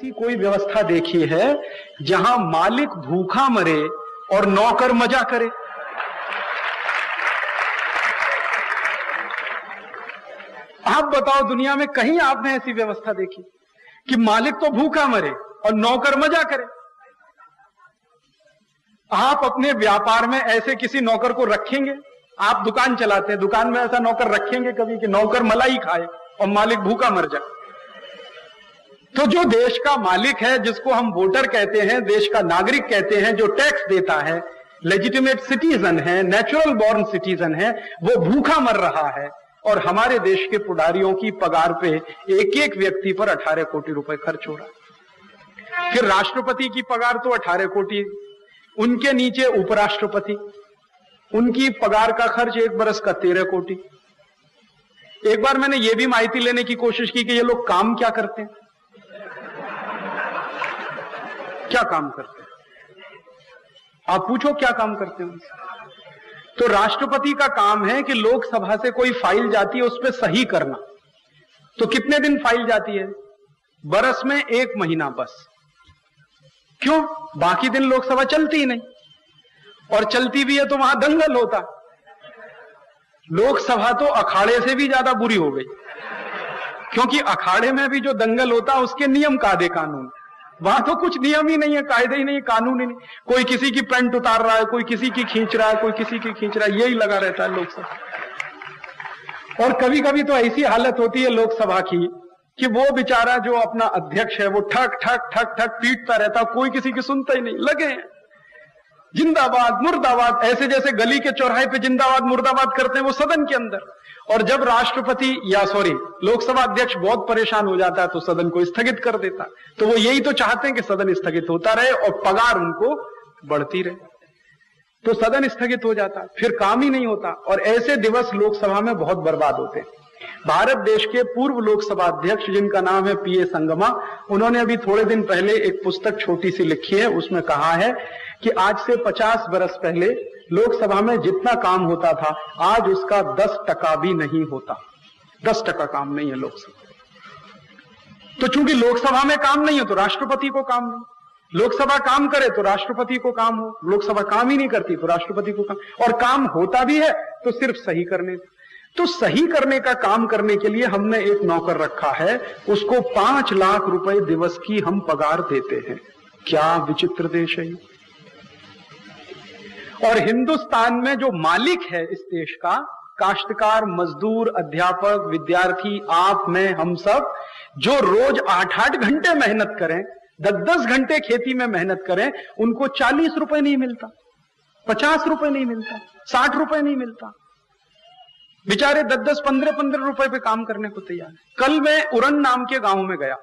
ऐसी कोई व्यवस्था देखी है जहां मालिक भूखा मरे और नौकर मजा करे? आप बताओ, दुनिया में कहीं आपने ऐसी व्यवस्था देखी कि मालिक तो भूखा मरे और नौकर मजा करे? आप अपने व्यापार में ऐसे किसी नौकर को रखेंगे? आप दुकान चलाते हैं, दुकान में ऐसा नौकर रखेंगे कभी कि नौकर मलाई खाए और मालिक भूखा मर जाए? तो जो देश का मालिक है, जिसको हम वोटर कहते हैं, देश का नागरिक कहते हैं, जो टैक्स देता है, लेजिटिमेट सिटीजन है, नेचुरल बॉर्न सिटीजन है, वो भूखा मर रहा है और हमारे देश के पुडारियों की पगार पे एक एक व्यक्ति पर 18 कोटी रुपए खर्च हो रहा है। फिर राष्ट्रपति की पगार तो 18 कोटी, उनके नीचे उपराष्ट्रपति, उनकी पगार का खर्च एक बरस का 13 कोटी। एक बार मैंने यह भी माहिती लेने की कोशिश की कि ये लोग काम क्या करते हैं, क्या काम करते हैं, आप पूछो क्या काम करते हैं उनसे। तो राष्ट्रपति का काम है कि लोकसभा से कोई फाइल जाती है उस पर सही करना। तो कितने दिन फाइल जाती है? बरस में 1 महीना बस। क्यों? बाकी दिन लोकसभा चलती ही नहीं, और चलती भी है तो वहां दंगल होता। लोकसभा तो अखाड़े से भी ज्यादा बुरी हो गई, क्योंकि अखाड़े में भी जो दंगल होता उसके नियम कायदे कानून, वहां तो कुछ नियम ही नहीं है, कायदे ही नहीं, कानून ही नहीं। कोई किसी की पैंट उतार रहा है, कोई किसी की खींच रहा है, कोई किसी की खींच रहा है, यही लगा रहता है लोकसभा। और कभी कभी तो ऐसी हालत होती है लोकसभा की कि वो बेचारा जो अपना अध्यक्ष है वो ठक ठक ठक ठक पीटता रहता, कोई किसी की सुनता ही नहीं। लगे हैं जिंदाबाद मुर्दाबाद, ऐसे जैसे गली के चौराहे पे जिंदाबाद मुर्दाबाद करते हैं वो सदन के अंदर। और जब राष्ट्रपति लोकसभा अध्यक्ष बहुत परेशान हो जाता है तो सदन को स्थगित कर देता। तो वो यही तो चाहते हैं कि सदन स्थगित होता रहे और पगार उनको बढ़ती रहे। तो सदन स्थगित हो जाता, फिर काम ही नहीं होता, और ऐसे दिवस लोकसभा में बहुत बर्बाद होते हैं। भारत देश के पूर्व लोकसभा अध्यक्ष, जिनका नाम है पीए संगमा, उन्होंने अभी थोड़े दिन पहले एक पुस्तक छोटी सी लिखी है। उसमें कहा है कि आज से 50 बरस पहले लोकसभा में जितना काम होता था आज उसका 10% भी नहीं होता। 10% काम नहीं है लोकसभा। तो चूंकि लोकसभा में काम नहीं हो तो राष्ट्रपति को काम नहीं, लोकसभा काम करे तो राष्ट्रपति को काम हो, लोकसभा काम ही नहीं करती तो राष्ट्रपति को काम, और काम होता भी है तो सिर्फ सही करने। तो सही करने का काम करने के लिए हमने एक नौकर रखा है, उसको 5 लाख रुपए दिवस की हम पगार देते हैं। क्या विचित्र देश है। और हिंदुस्तान में जो मालिक है इस देश का, काश्तकार, मजदूर, अध्यापक, विद्यार्थी, आप, मैं, हम सब, जो रोज 8-8 घंटे मेहनत करें, 10-10 घंटे खेती में मेहनत करें, उनको 40 रुपए नहीं मिलता, 50 रुपए नहीं मिलता, 60 रुपए नहीं मिलता। बेचारे 10-10, 15-15 रुपए पे काम करने को तैयार है। कल मैं उरन नाम के गांव में गया,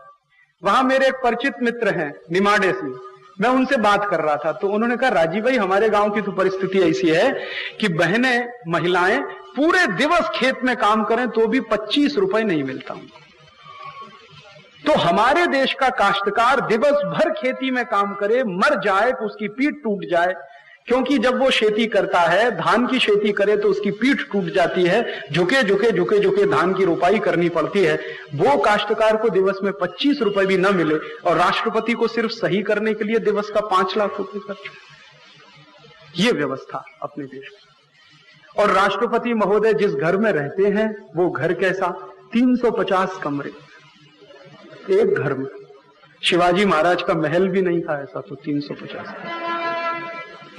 वहां मेरे एक परिचित मित्र हैं निमाड़े से, मैं उनसे बात कर रहा था तो उन्होंने कहा, राजीव भाई हमारे गांव की तो परिस्थिति ऐसी है कि बहनें, महिलाएं पूरे दिवस खेत में काम करें तो भी 25 रुपए नहीं मिलता उनको। तो हमारे देश का काश्तकार दिवस भर खेती में काम करे, मर जाए तो उसकी पीठ टूट जाए, क्योंकि जब वो खेती करता है, धान की खेती करे तो उसकी पीठ टूट जाती है, झुके झुके झुके झुके धान की रोपाई करनी पड़ती है। वो काश्तकार को दिवस में 25 रुपए भी न मिले और राष्ट्रपति को सिर्फ सही करने के लिए दिवस का 5 लाख रुपए खर्च। ये व्यवस्था अपने देश में। और राष्ट्रपति महोदय जिस घर में रहते हैं वो घर कैसा? 350 कमरे एक घर में। शिवाजी महाराज का महल भी नहीं था ऐसा, तो 350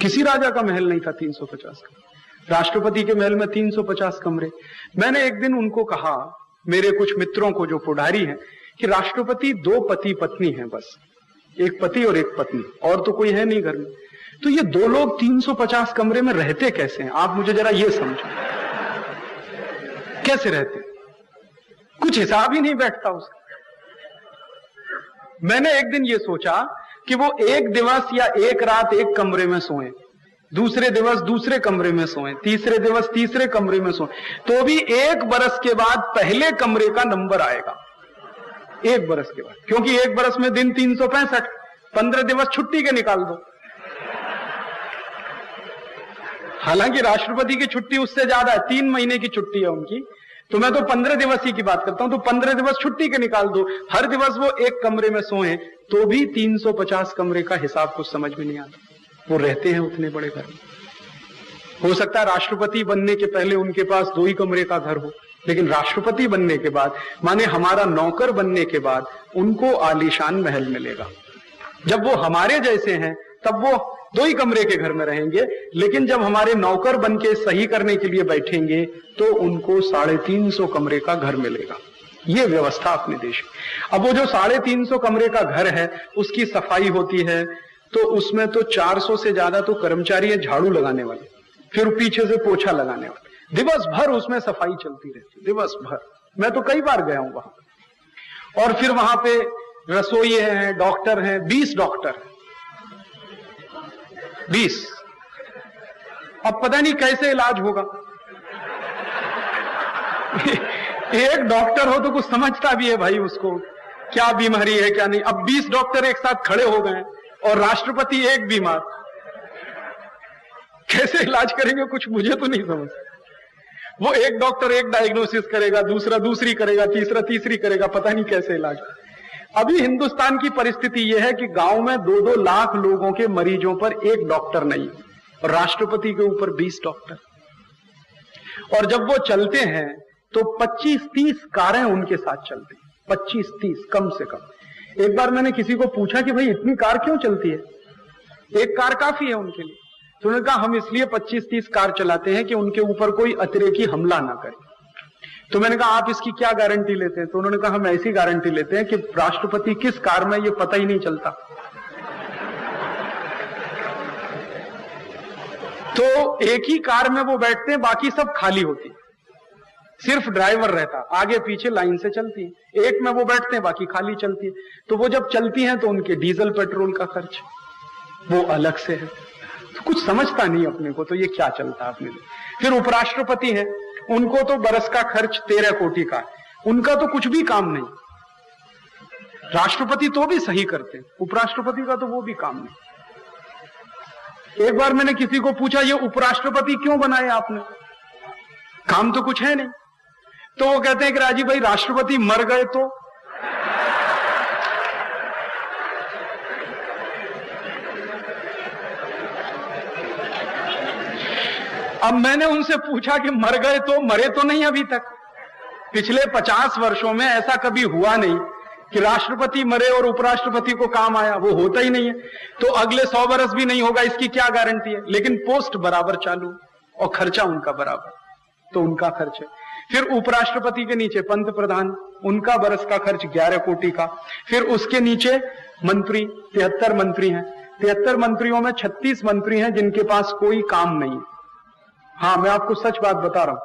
किसी राजा का महल नहीं था 350 कमरे। राष्ट्रपति के महल में 350 कमरे। मैंने एक दिन उनको कहा, मेरे कुछ मित्रों को जो पुडारी हैं, कि राष्ट्रपति 2 पति पत्नी हैं बस, एक पति और एक पत्नी, और तो कोई है नहीं घर में। तो ये 2 लोग 350 कमरे में रहते कैसे हैं? आप मुझे जरा ये समझो, कैसे रहते? कुछ हिसाब ही नहीं बैठता उसका। मैंने एक दिन ये सोचा कि वो एक दिवस या एक रात एक कमरे में सोएं, दूसरे दिवस दूसरे कमरे में सोएं, तीसरे दिवस तीसरे कमरे में सोएं, तो भी 1 बरस के बाद पहले कमरे का नंबर आएगा। 1 बरस के बाद, क्योंकि 1 बरस में दिन 365, 15 दिवस छुट्टी के निकाल दो। हालांकि राष्ट्रपति की छुट्टी उससे ज्यादा है, 3 महीने की छुट्टी है उनकी, तो मैं तो 15 दिवस ही की बात करता हूं, तो 15 दिवस छुट्टी के निकाल दो, हर दिवस वो एक कमरे में सोए तो भी 350 कमरे का हिसाब कुछ समझ में नहीं आता। वो रहते हैं उतने बड़े घर में। हो सकता है राष्ट्रपति बनने के पहले उनके पास 2 ही कमरे का घर हो, लेकिन राष्ट्रपति बनने के बाद, माने हमारा नौकर बनने के बाद, उनको आलीशान महल मिलेगा। जब वो हमारे जैसे हैं तब वो 2 ही कमरे के घर में रहेंगे, लेकिन जब हमारे नौकर बन के सही करने के लिए बैठेंगे तो उनको 350 कमरे का घर मिलेगा। ये व्यवस्था अपने देश में। अब वो जो 350 कमरे का घर है उसकी सफाई होती है, तो उसमें तो 400 से ज्यादा तो कर्मचारी है झाड़ू लगाने वाले, फिर पीछे से पोछा लगाने वाले, दिवस भर उसमें सफाई चलती रहती, दिवस भर। मैं तो कई बार गया हूं वहां। और फिर वहां पे रसोई हैं, डॉक्टर हैं, 20 डॉक्टर हैं, 20। अब पता नहीं कैसे इलाज होगा। एक डॉक्टर हो तो कुछ समझता भी है भाई उसको क्या बीमारी है क्या नहीं। अब 20 डॉक्टर एक साथ खड़े हो गए और राष्ट्रपति एक बीमार, कैसे इलाज करेंगे कुछ मुझे तो नहीं समझ। वो एक डॉक्टर एक डायग्नोसिस करेगा, दूसरा दूसरी करेगा, तीसरा तीसरी करेगा, पता नहीं कैसे इलाज। अभी हिंदुस्तान की परिस्थिति यह है कि गांव में 2-2 लाख लोगों के मरीजों पर एक डॉक्टर नहीं, और राष्ट्रपति के ऊपर 20 डॉक्टर। और जब वो चलते हैं तो 25-30 कारें उनके साथ चलती, 25-30 कम से कम। एक बार मैंने किसी को पूछा कि भाई इतनी कार क्यों चलती है, एक कार काफी है उनके लिए। तो उन्होंने कहा हम इसलिए 25-30 कार चलाते हैं कि उनके ऊपर कोई अतिरेकी हमला ना करे। तो मैंने कहा आप इसकी क्या गारंटी लेते हैं? तो उन्होंने कहा हम ऐसी गारंटी लेते हैं कि राष्ट्रपति किस कार में ये पता ही नहीं चलता। तो एक ही कार में वो बैठते हैं, बाकी सब खाली होती, सिर्फ ड्राइवर रहता, आगे पीछे लाइन से चलती है। एक में वो बैठते हैं, बाकी खाली चलती है। तो वो जब चलती हैं तो उनके डीजल पेट्रोल का खर्च वो अलग से है। तो कुछ समझता नहीं अपने को, तो ये क्या चलता अपने लिए। फिर उपराष्ट्रपति है, उनको तो बरस का खर्च 13 कोटि का है, उनका तो कुछ भी काम नहीं। राष्ट्रपति तो भी सही करते, उपराष्ट्रपति का तो वो भी काम नहीं। एक बार मैंने किसी को पूछा ये उपराष्ट्रपति क्यों बनाए आपने, काम तो कुछ है नहीं। तो वो कहते हैं कि राजीव भाई राष्ट्रपति मर गए तो अब मैंने उनसे पूछा कि मर गए तो, मरे तो नहीं अभी तक। पिछले 50 वर्षों में ऐसा कभी हुआ नहीं कि राष्ट्रपति मरे और उपराष्ट्रपति को काम आया, वो होता ही नहीं है। तो अगले 100 वर्ष भी नहीं होगा, इसकी क्या गारंटी है। लेकिन पोस्ट बराबर चालू और खर्चा उनका बराबर, तो उनका खर्च है। फिर उपराष्ट्रपति के नीचे पंत प्रधान, उनका बरस का खर्च 11 कोटि का। फिर उसके नीचे मंत्री, 73 मंत्री हैं। 73 मंत्रियों में 36 मंत्री हैं जिनके पास कोई काम नहीं है। हाँ, मैं आपको सच बात बता रहा हूं।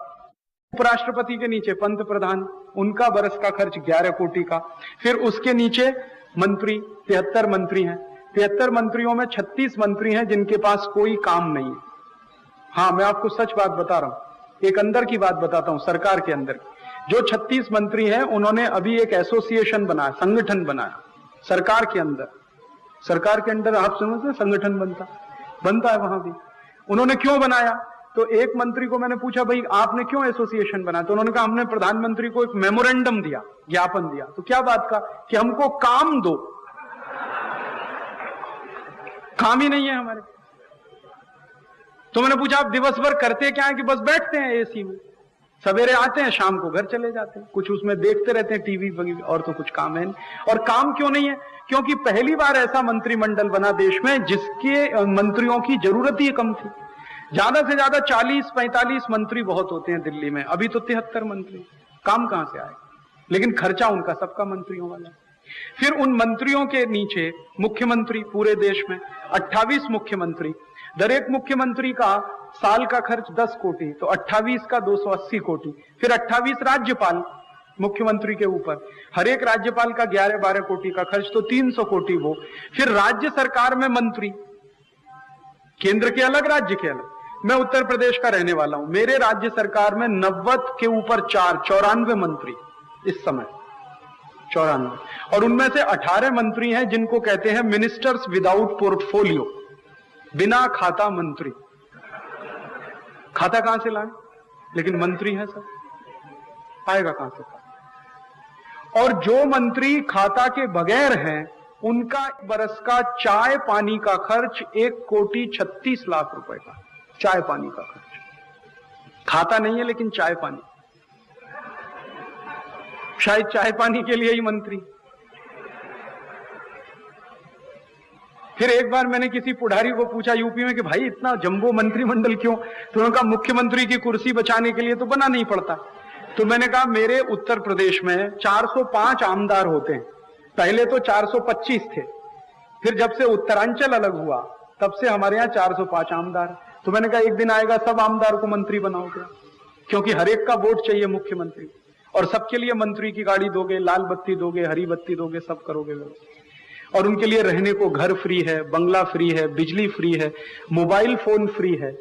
उपराष्ट्रपति के नीचे पंत प्रधान, उनका बरस का खर्च 11 कोटि का। फिर उसके नीचे मंत्री, 73 मंत्री हैं। 73 मंत्रियों में 36 मंत्री हैं जिनके पास कोई काम नहीं है। हाँ, मैं आपको सच बात बता रहा हूं। एक अंदर की बात बताता हूं, सरकार के अंदर की। जो 36 मंत्री हैं उन्होंने अभी एक एसोसिएशन बनाया, संगठन बनाया सरकार के अंदर। सरकार के अंदर आप समझते हैं संगठन बनता है वहां भी। उन्होंने क्यों बनाया? तो एक मंत्री को मैंने पूछा भाई आपने क्यों एसोसिएशन बनाया? तो उन्होंने कहा हमने प्रधानमंत्री को एक मेमोरेंडम दिया, ज्ञापन दिया। तो क्या बात का? कि हमको काम दो। काम ही नहीं है हमारे। तो मैंने पूछा आप दिवस भर करते क्या है? कि बस बैठते हैं एसी में, सवेरे आते हैं शाम को घर चले जाते हैं, कुछ उसमें देखते रहते हैं टीवी वगैरह, और तो कुछ काम है नहीं। और काम क्यों नहीं है? क्योंकि पहली बार ऐसा मंत्रिमंडल बना देश में जिसके मंत्रियों की जरूरत ही कम थी। ज्यादा से ज्यादा 40-45 मंत्री बहुत होते हैं दिल्ली में, अभी तो 73 मंत्री। काम कहां से आए? लेकिन खर्चा उनका सबका मंत्रियों वाला। फिर उन मंत्रियों के नीचे मुख्यमंत्री, पूरे देश में 28 मुख्यमंत्री। दर एक मुख्यमंत्री का साल का खर्च 10 कोटि, तो 28 का 280 कोटि। फिर 28 राज्यपाल मुख्यमंत्री के ऊपर, हर एक राज्यपाल का 11-12 कोटि का खर्च, तो 300 कोटि वो। फिर राज्य सरकार में मंत्री, केंद्र के अलग राज्य के अलग। मैं उत्तर प्रदेश का रहने वाला हूं, मेरे राज्य सरकार में 90 के ऊपर 94 मंत्री इस समय, 94। और उनमें से 18 मंत्री हैं जिनको कहते हैं मिनिस्टर्स विदाउट पोर्टफोलियो, बिना खाता मंत्री। खाता कहां से लाए? लेकिन मंत्री हैं सब। आएगा कहां से? और जो मंत्री खाता के बगैर हैं, उनका बरस का चाय पानी का खर्च 1,36,00,000 रुपए का। चाय पानी का खर्च। खाता नहीं है लेकिन चाय पानी, शायद चाय पानी के लिए ही मंत्री। फिर एक बार मैंने किसी पुढ़ारी को पूछा यूपी में कि भाई इतना जंबो मंत्रिमंडल क्यों? तो उन्होंने कहा मुख्यमंत्री की कुर्सी बचाने के लिए तो बना नहीं पड़ता। तो मैंने कहा मेरे उत्तर प्रदेश में 405 आमदार होते हैं, पहले तो 425 थे, फिर जब से उत्तरांचल अलग हुआ तब से हमारे यहाँ 405 आमदार। तो मैंने कहा एक दिन आएगा सब आमदार को मंत्री बनाओगे, क्योंकि हर एक का वोट चाहिए मुख्यमंत्री, और सबके लिए मंत्री की गाड़ी दोगे, लाल बत्ती दोगे, हरी बत्ती दोगे, सब करोगे वो। और उनके लिए रहने को घर फ्री है, बंगला फ्री है, बिजली फ्री है, मोबाइल फोन फ्री है।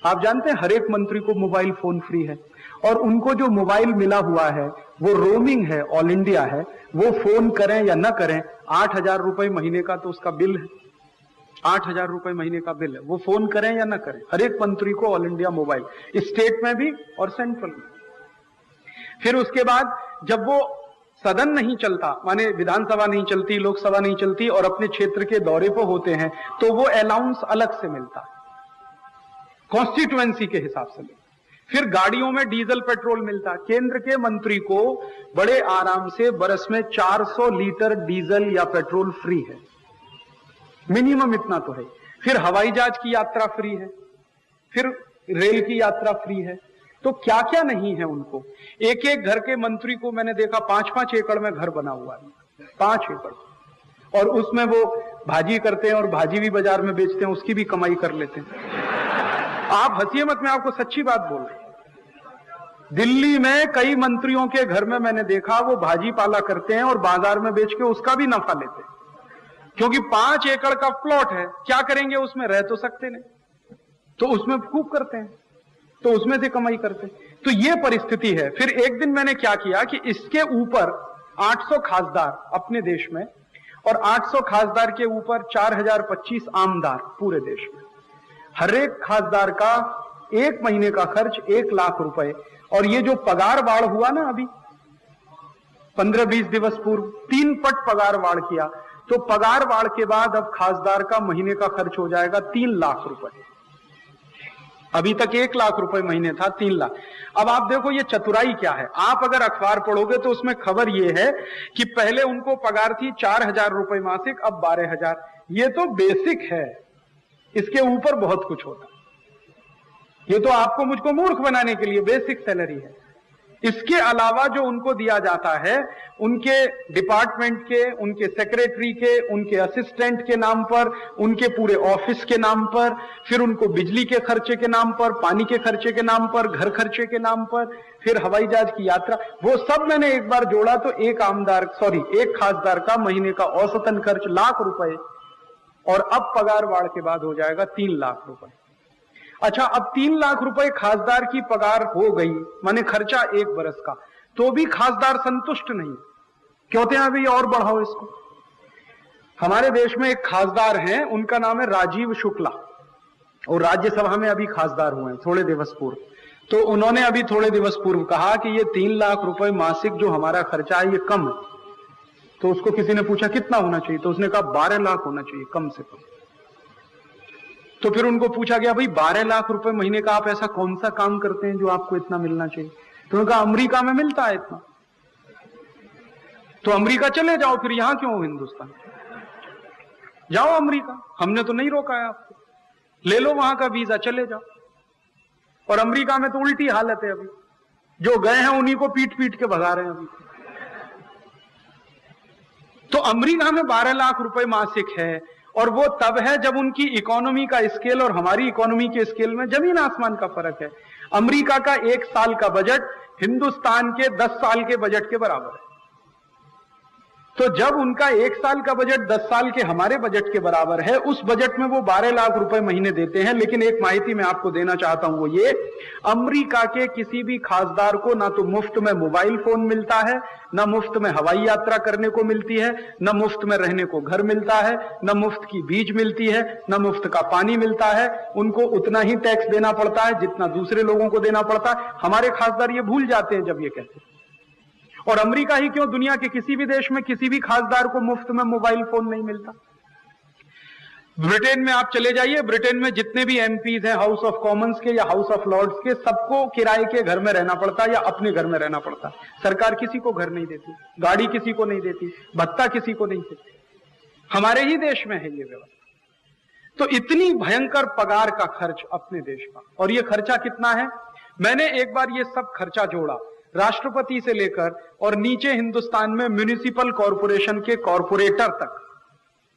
आप जानते हैं हर एक मंत्री को मोबाइल फोन फ्री है, और उनको जो मोबाइल मिला हुआ है वो रोमिंग है, ऑल इंडिया है। वो फोन करें या ना करें, 8,000 रुपए महीने का तो उसका बिल है, 8,000 रुपए महीने का बिल है। वो फोन करें या ना करें, हर एक मंत्री को ऑल इंडिया मोबाइल, स्टेट में भी और सेंट्रल में। फिर उसके बाद जब वो सदन नहीं चलता, माने विधानसभा नहीं चलती, लोकसभा नहीं चलती, और अपने क्षेत्र के दौरे पर होते हैं, तो वो अलाउंस अलग से मिलता है, कॉन्स्टिट्यूएंसी के हिसाब से। फिर गाड़ियों में डीजल पेट्रोल मिलता है। केंद्र के मंत्री को बड़े आराम से बरस में 400 लीटर डीजल या पेट्रोल फ्री है, मिनिमम इतना तो है। फिर हवाई जहाज की यात्रा फ्री है, फिर रेल की यात्रा फ्री है। तो क्या क्या नहीं है उनको। एक एक घर के मंत्री को मैंने देखा 5-5 एकड़ में घर बना हुआ है, 5 एकड़, और उसमें वो भाजी करते हैं और भाजी भी बाजार में बेचते हैं, उसकी भी कमाई कर लेते हैं। आप हंसिए मत, मैं आपको सच्ची बात बोल रहा हूं। दिल्ली में कई मंत्रियों के घर में मैंने देखा वो भाजी पाला करते हैं और बाजार में बेच के उसका भी नफा लेते हैं, क्योंकि 5 एकड़ का प्लॉट है, क्या करेंगे उसमें, रह तो सकते नहीं, तो उसमें खूब करते हैं, तो उसमें से कमाई करते हैं। तो ये परिस्थिति है। फिर एक दिन मैंने क्या किया कि इसके ऊपर 800 खासदार अपने देश में, और 800 खासदार के ऊपर 4,025 आमदार पूरे देश में। हर एक खासदार का एक महीने का खर्च 1,00,000 रुपए। और ये जो पगार बाढ़ हुआ ना अभी 15-20 दिवस पूर्व, 3 पट पगार बाढ़ किया, तो पगार बाढ़ के बाद अब खासदार का महीने का खर्च हो जाएगा 3,00,000 रुपए। अभी तक 1,00,000 रुपए महीने था, 3,00,000। अब आप देखो ये चतुराई क्या है। आप अगर अखबार पढ़ोगे तो उसमें खबर ये है कि पहले उनको पगार थी 4,000 रुपए मासिक, अब 12,000। ये तो बेसिक है, इसके ऊपर बहुत कुछ होता है। ये तो आपको मुझको मूर्ख बनाने के लिए बेसिक सैलरी है। इसके अलावा जो उनको दिया जाता है, उनके डिपार्टमेंट के, उनके सेक्रेटरी के, उनके असिस्टेंट के नाम पर, उनके पूरे ऑफिस के नाम पर, फिर उनको बिजली के खर्चे के नाम पर, पानी के खर्चे के नाम पर, घर खर्चे के नाम पर, फिर हवाई जहाज की यात्रा, वो सब मैंने एक बार जोड़ा तो एक खासदार का महीने का औसतन खर्च 1,00,000 रुपए, और अब पगार बाढ़ के बाद हो जाएगा 3,00,000 रुपए। अच्छा, अब 3,00,000 रुपए खासदार की पगार हो गई, माने खर्चा 1 बरस का, तो भी खासदार संतुष्ट नहीं, कहते हैं अभी और बढ़ाओ इसको। हमारे देश में एक खासदार हैं, उनका नाम है राजीव शुक्ला, और राज्यसभा में अभी खासदार हुए हैं थोड़े दिवस पूर्व। तो उन्होंने अभी थोड़े दिवस पूर्व कहा कि ये 3,00,000 रुपए मासिक जो हमारा खर्चा है ये कम है। तो उसको किसी ने पूछा कितना होना चाहिए, तो उसने कहा 12,00,000 होना चाहिए कम से कम। तो फिर उनको पूछा गया भाई 12,00,000 रुपए महीने का आप ऐसा कौन सा काम करते हैं जो आपको इतना मिलना चाहिए? तो उन्होंने कहा अमेरिका में मिलता है इतना। तो अमेरिका चले जाओ, फिर यहां क्यों हो हिंदुस्तान? जाओ अमेरिका, हमने तो नहीं रोका है आपको, ले लो वहां का वीजा, चले जाओ। और अमेरिका में तो उल्टी हालत है, अभी जो गए हैं उन्हीं को पीट पीट के भगा रहे हैं अभी। तो अमेरिका में 12,00,000 रुपए मासिक है, और वो तब है जब उनकी इकोनॉमी का स्केल और हमारी इकोनॉमी के स्केल में जमीन आसमान का फर्क है। अमेरिका का 1 साल का बजट हिंदुस्तान के 10 साल के बजट के बराबर है। तो जब उनका 1 साल का बजट 10 साल के हमारे बजट के बराबर है, उस बजट में वो 12,00,000 रुपए महीने देते हैं। लेकिन एक माहिती मैं आपको देना चाहता हूं, वो ये, अमेरिका के किसी भी खासदार को ना तो मुफ्त में मोबाइल फोन मिलता है, ना मुफ्त में हवाई यात्रा करने को मिलती है, ना मुफ्त में रहने को घर मिलता है, ना मुफ्त की बीज मिलती है, ना मुफ्त का पानी मिलता है। उनको उतना ही टैक्स देना पड़ता है जितना दूसरे लोगों को देना पड़ता है। हमारे खासदार ये भूल जाते हैं जब ये कहते हैं। और अमेरिका ही क्यों, दुनिया के किसी भी देश में किसी भी खासदार को मुफ्त में मोबाइल फोन नहीं मिलता। ब्रिटेन में आप चले जाइए, ब्रिटेन में जितने भी एमपीज हैं हाउस ऑफ कॉमन्स के या हाउस ऑफ लॉर्ड्स के, सबको किराए के घर में रहना पड़ता है या अपने घर में रहना पड़ता है। सरकार किसी को घर नहीं देती, गाड़ी किसी को नहीं देती, भत्ता किसी को नहीं देती। हमारे ही देश में है ये व्यवस्था। तो इतनी भयंकर पगार का खर्च अपने देश का, और ये खर्चा कितना है, मैंने एक बार ये सब खर्चा जोड़ा, राष्ट्रपति से लेकर और नीचे हिंदुस्तान में म्युनिसिपल कॉरपोरेशन के कॉरपोरेटर तक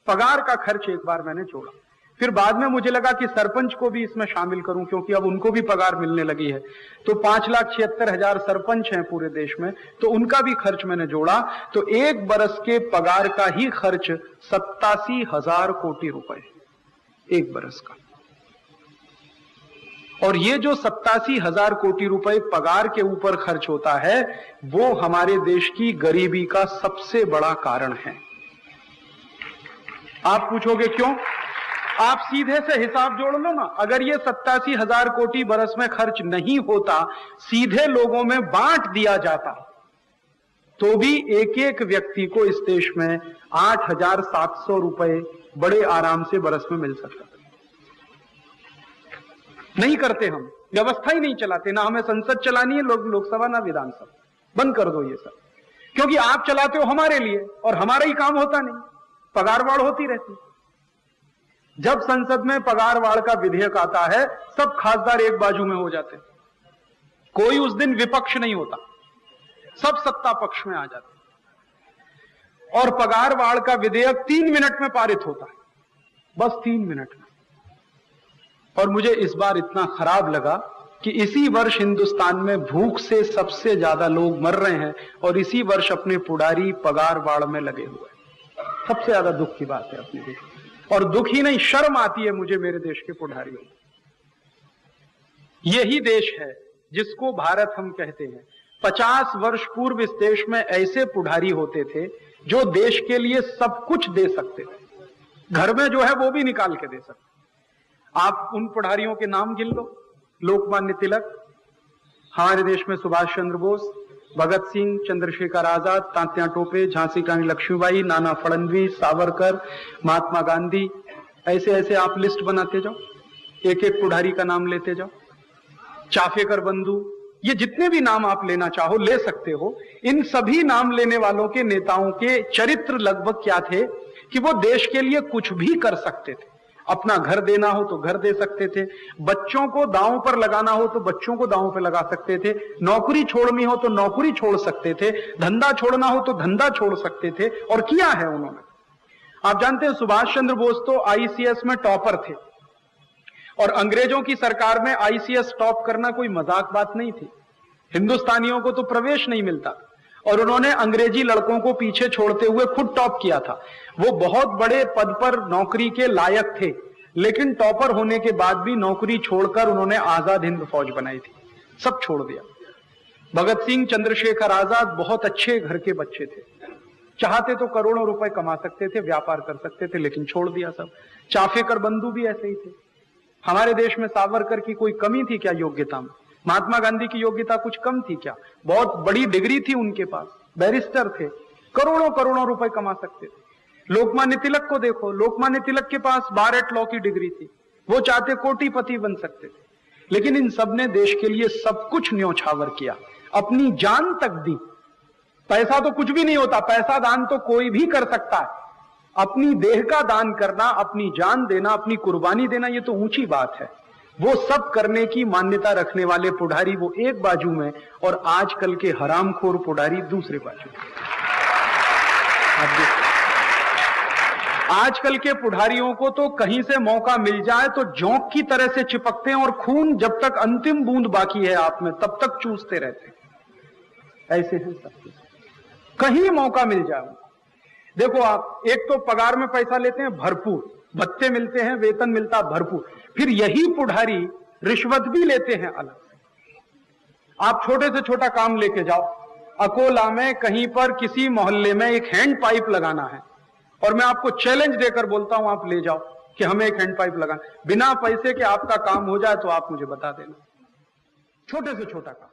पगार का खर्च एक बार मैंने जोड़ा। फिर बाद में मुझे लगा कि सरपंच को भी इसमें शामिल करूं, क्योंकि अब उनको भी पगार मिलने लगी है। तो 5,76,000 सरपंच हैं पूरे देश में, तो उनका भी खर्च मैंने जोड़ा, तो एक बरस के पगार का ही खर्च 87,000 कोटी रुपए, एक बरस का। और ये जो 87,000 कोटी रुपए पगार के ऊपर खर्च होता है, वो हमारे देश की गरीबी का सबसे बड़ा कारण है। आप पूछोगे क्यों? आप सीधे से हिसाब जोड़ लो ना, अगर ये 87,000 कोटी बरस में खर्च नहीं होता, सीधे लोगों में बांट दिया जाता, तो भी एक एक व्यक्ति को इस देश में 8,700 रुपए बड़े आराम से बरस में मिल सकता। नहीं करते हम, व्यवस्था ही नहीं चलाते, ना हमें संसद चलानी है, लोकसभा ना विधानसभा, बंद कर दो ये सब, क्योंकि आप चलाते हो हमारे लिए और हमारा ही काम होता नहीं, पगारवाड़ होती रहती। जब संसद में पगारवाड़ का विधेयक आता है, सब खासदार एक बाजू में हो जाते, कोई उस दिन विपक्ष नहीं होता, सब सत्ता पक्ष में आ जाते, और पगारवाड़ का विधेयक 3 मिनट में पारित होता है, बस 3 मिनट में। और मुझे इस बार इतना खराब लगा कि इसी वर्ष हिंदुस्तान में भूख से सबसे ज्यादा लोग मर रहे हैं, और इसी वर्ष अपने पुडारी पगारवाड़ में लगे हुए हैं। सबसे ज्यादा दुख की बात है अपने देश, और दुख ही नहीं, शर्म आती है मुझे मेरे देश के पुडारियों। यही देश है जिसको भारत हम कहते हैं। 50 वर्ष पूर्व इस देश में ऐसे पुडारी होते थे जो देश के लिए सब कुछ दे सकते थे, घर में जो है वो भी निकाल के दे सकते। आप उन पुडारियों के नाम गिन लो, लोकमान्य तिलक, हमारे देश में सुभाष चंद्र बोस, भगत सिंह, चंद्रशेखर आजाद, तात्या टोपे, झांसी की रानी लक्ष्मीबाई, नाना फडणवीस, सावरकर, महात्मा गांधी, ऐसे ऐसे आप लिस्ट बनाते जाओ, एक एक पुडारी का नाम लेते जाओ, चाफेकर बंधु, ये जितने भी नाम आप लेना चाहो ले सकते हो। इन सभी नाम लेने वालों के नेताओं के चरित्र लगभग क्या थे कि वो देश के लिए कुछ भी कर सकते थे। अपना घर देना हो तो घर दे सकते थे, बच्चों को दांव पर लगाना हो तो बच्चों को दांव पर लगा सकते थे, नौकरी छोड़नी हो तो नौकरी छोड़ सकते थे, धंधा छोड़ना हो तो धंधा छोड़ सकते थे, और किया है उन्होंने। आप जानते हैं सुभाष चंद्र बोस तो आईसीएस में टॉपर थे, और अंग्रेजों की सरकार में आईसीएस टॉप करना कोई मजाक बात नहीं थी। हिंदुस्तानियों को तो प्रवेश नहीं मिलता, और उन्होंने अंग्रेजी लड़कों को पीछे छोड़ते हुए खुद टॉप किया था। वो बहुत बड़े पद पर नौकरी के लायक थे, लेकिन टॉपर होने के बाद भी नौकरी छोड़कर उन्होंने आजाद हिंद फौज बनाई थी, सब छोड़ दिया। भगत सिंह, चंद्रशेखर आजाद बहुत अच्छे घर के बच्चे थे, चाहते तो करोड़ों रुपए कमा सकते थे, व्यापार कर सकते थे, लेकिन छोड़ दिया सब। चाफेकर बंधु भी ऐसे ही थे। हमारे देश में सावरकर की कोई कमी थी क्या योग्यता में? महात्मा गांधी की योग्यता कुछ कम थी क्या? बहुत बड़ी डिग्री थी उनके पास, बैरिस्टर थे, करोड़ों करोड़ों रुपए कमा सकते थे। लोकमान्य तिलक को देखो, लोकमान्य तिलक के पास बारेट लॉ की डिग्री थी, वो चाहते कोटिपति बन सकते थे, लेकिन इन सब ने देश के लिए सब कुछ न्योछावर किया, अपनी जान तक दी। पैसा तो कुछ भी नहीं होता, पैसा दान तो कोई भी कर सकता है, अपनी देह का दान करना, अपनी जान देना, अपनी कुर्बानी देना, ये तो ऊंची बात है। वो सब करने की मान्यता रखने वाले पुडारी वो एक बाजू में, और आजकल के हरामखोर पुडारी दूसरे बाजू में। आजकल के पुडारियों को तो कहीं से मौका मिल जाए तो जोंक की तरह से चिपकते हैं, और खून जब तक अंतिम बूंद बाकी है आप में तब तक चूसते रहते हैं। ऐसे हैं सब, कहीं मौका मिल जाए। देखो आप, एक तो पगार में पैसा लेते हैं भरपूर, भत्ते मिलते हैं, वेतन मिलता भरपूर, फिर यही पुडारी रिश्वत भी लेते हैं अलग से। आप छोटे से छोटा काम लेके जाओ, अकोला में कहीं पर किसी मोहल्ले में एक हैंड पाइप लगाना है, और मैं आपको चैलेंज देकर बोलता हूं आप ले जाओ कि हमें एक हैंड पाइप लगाना, बिना पैसे के आपका काम हो जाए तो आप मुझे बता देना, छोटे से छोटा काम।